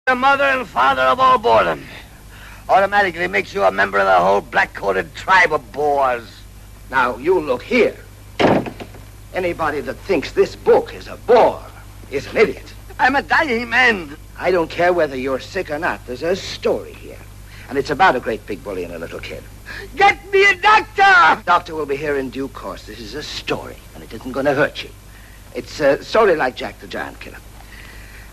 The mother and father of all boredom. Automatically makes you a member of the whole black-coated tribe of boors. Now, you look here. Anybody that thinks this book is a bore is an idiot. I'm a dying man. I don't care whether you're sick or not. There's a story here. And it's about a great big bully and a little kid. Get me a doctor! Doctor will be here in due course. This is a story, and it isn't going to hurt you. It's a story like Jack the Giant Killer.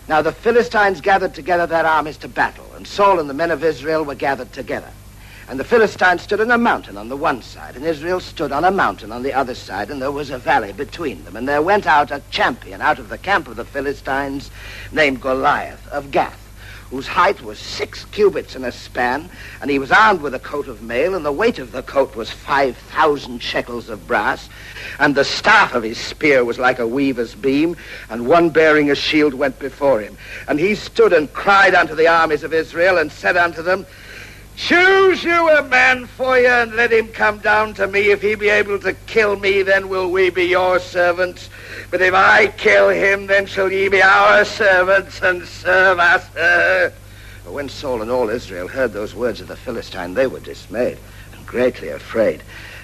Now, the Philistines gathered together their armies to battle, and Saul and the men of Israel were gathered together. And the Philistines stood on a mountain on the one side, and Israel stood on a mountain on the other side, and there was a valley between them. And there went out a champion out of the camp of the Philistines named Goliath of Gath, whose height was 6 cubits and a span, and he was armed with a coat of mail, and the weight of the coat was 5,000 shekels of brass, and the staff of his spear was like a weaver's beam, and one bearing a shield went before him. And he stood and cried unto the armies of Israel, and said unto them, Choose you a man for you, and let him come down to me. If he be able to kill me, then will we be your servants. But if I kill him, then shall ye be our servants, and serve us. When Saul and all Israel heard those words of the Philistine, they were dismayed and greatly afraid.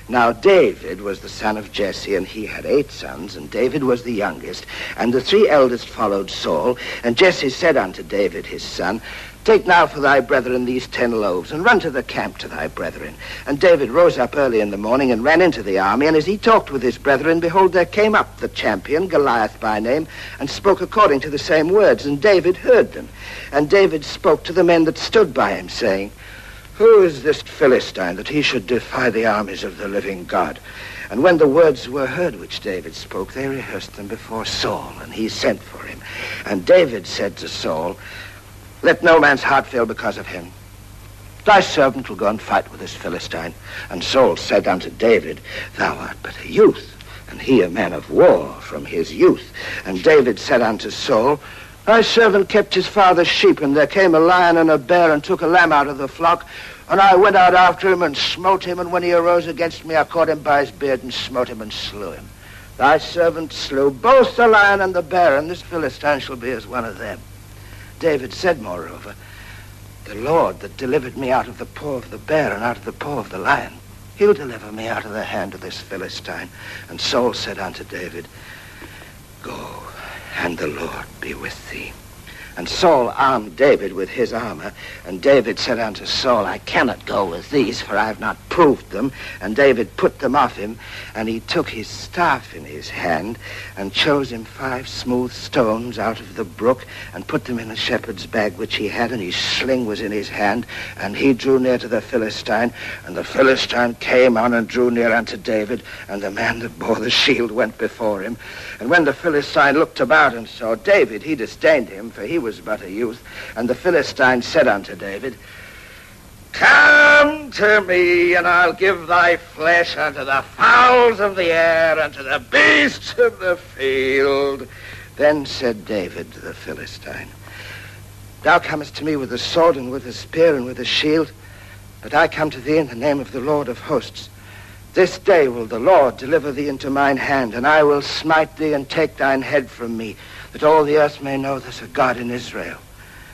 Now David was the son of Jesse, and he had 8 sons, and David was the youngest. And the 3 eldest followed Saul, and Jesse said unto David his son, Take now for thy brethren these 10 loaves, and run to the camp to thy brethren. And David rose up early in the morning and ran into the army, and as he talked with his brethren, behold, there came up the champion, Goliath by name, and spoke according to the same words, and David heard them. And David spoke to the men that stood by him, saying, Who is this Philistine, that he should defy the armies of the living God? And when the words were heard which David spoke, they rehearsed them before Saul, and he sent for him. And David said to Saul, Let no man's heart fail because of him. Thy servant will go and fight with this Philistine. And Saul said unto David, Thou art but a youth, and he a man of war from his youth. And David said unto Saul, Thy servant kept his father's sheep, and there came a lion and a bear, and took a lamb out of the flock. And I went out after him, and smote him, and when he arose against me, I caught him by his beard, and smote him, and slew him. Thy servant slew both the lion and the bear, and this Philistine shall be as one of them. David said, moreover, The Lord that delivered me out of the paw of the bear and out of the paw of the lion, he'll deliver me out of the hand of this Philistine. And Saul said unto David, Go, and the Lord be with thee. And Saul armed David with his armor, and David said unto Saul, I cannot go with these, for I have not proved them. And David put them off him, and he took his staff in his hand, and chose him 5 smooth stones out of the brook, and put them in a shepherd's bag which he had, and his sling was in his hand. And he drew near to the Philistine, and the Philistine came on and drew near unto David, and the man that bore the shield went before him. And when the Philistine looked about and saw David, he disdained him, for he was but a youth. And the Philistine said unto David, Come to me, and I'll give thy flesh unto the fowls of the air, and to the beasts of the field. Then said David to the Philistine, Thou comest to me with a sword, and with a spear, and with a shield, but I come to thee in the name of the Lord of hosts. This day will the Lord deliver thee into mine hand, and I will smite thee and take thine head from me, that all the earth may know there's a God in Israel.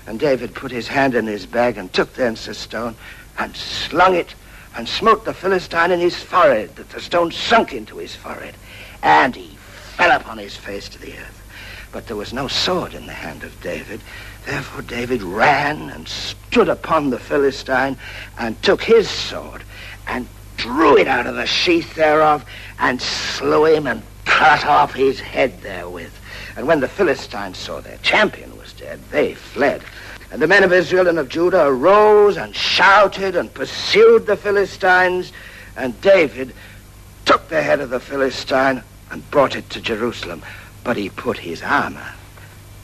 And David put his hand in his bag, and took thence a stone, and slung it, and smote the Philistine in his forehead, that the stone sunk into his forehead, and he fell upon his face to the earth. But there was no sword in the hand of David. Therefore David ran and stood upon the Philistine, and took his sword, and drew it out of the sheath thereof, and slew him, and cut off his head therewith. And when the Philistines saw their champion was dead, they fled. And the men of Israel and of Judah arose and shouted and pursued the Philistines. And David took the head of the Philistine and brought it to Jerusalem. But he put his armor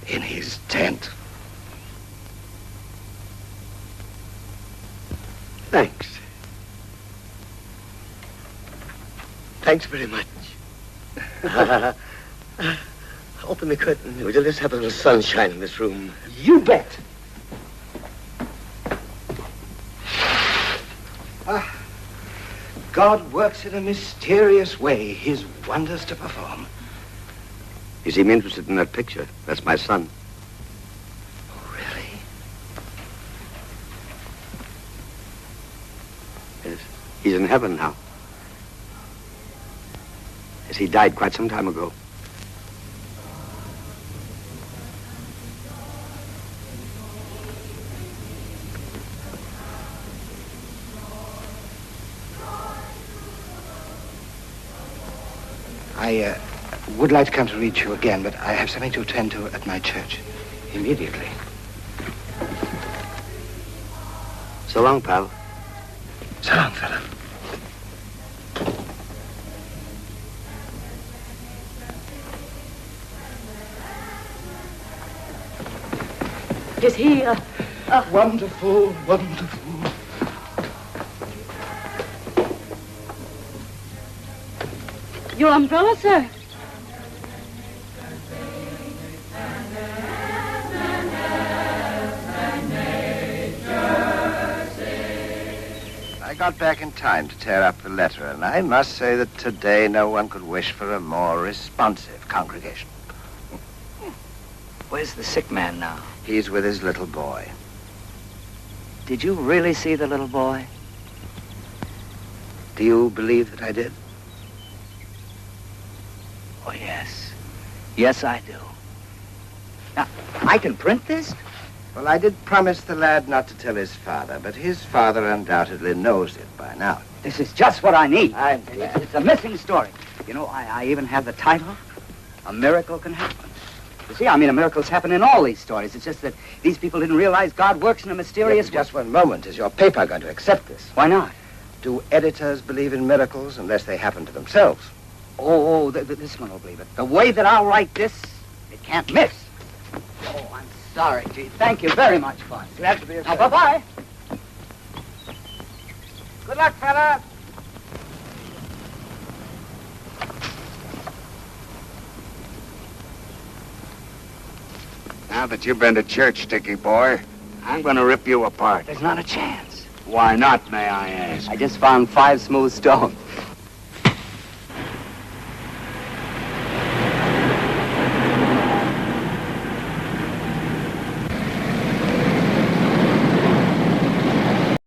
in his tent. Thanks. Thanks very much. Open the curtain. Would you just have a little sunshine in this room? You bet. God works in a mysterious way his wonders to perform. You seem interested in that picture. That's my son. Oh, really? He's in heaven now. Yes, he died quite some time ago. I would like to come to reach you again, but I have something to attend to at my church immediately. So long, pal. So long, fella. Is he, Wonderful, wonderful. Your umbrella, sir? I got back in time to tear up the letter, and I must say that today no one could wish for a more responsive congregation. Where's the sick man now? He's with his little boy. Did you really see the little boy? Do you believe that I did? Oh, yes. Yes, I do. Now, I can print this? Well, I did promise the lad not to tell his father, but his father undoubtedly knows it by now. This is just what I need. I'm glad. It's a missing story. You know, I even have the title. A Miracle Can Happen. You see, I mean, a miracle's happen in all these stories. It's just that these people didn't realize God works in a mysterious way. Just one moment. Is your paper going to accept this? Why not? Do editors believe in miracles unless they happen to themselves? This one will believe it. The way that I'll write this, it can't miss. Oh, I'm sorry, gee. Thank you very much, Bud. Glad to be of Now, service. bye-bye. Good luck, fella. Now that you've been to church, Sticky boy, I'm going to rip you apart. There's not a chance. Why not, may I ask? I just found 5 smooth stones.